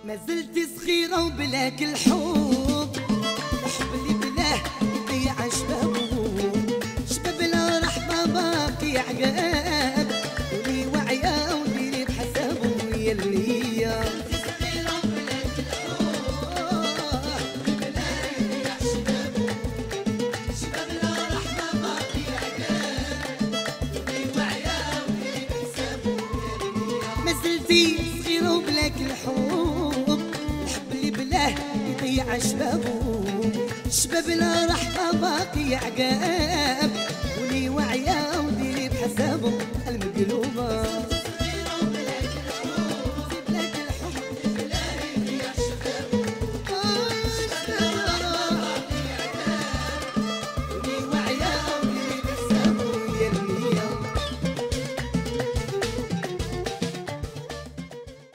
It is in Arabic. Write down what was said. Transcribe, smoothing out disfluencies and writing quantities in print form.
ما زلت صغيرة وبلاك الحب، الحب اللي بلاه يضيع شبابه، شباب لا رحمة باقي عقاب، ولي واعية وديري بحسابه يلي هي صغيرة وبلاك الحب، الحب اللي بلاه يضيع شبابه، شباب لا رحمة باقي عقاب، ولي واعية وديري بحسابه المقلوبة.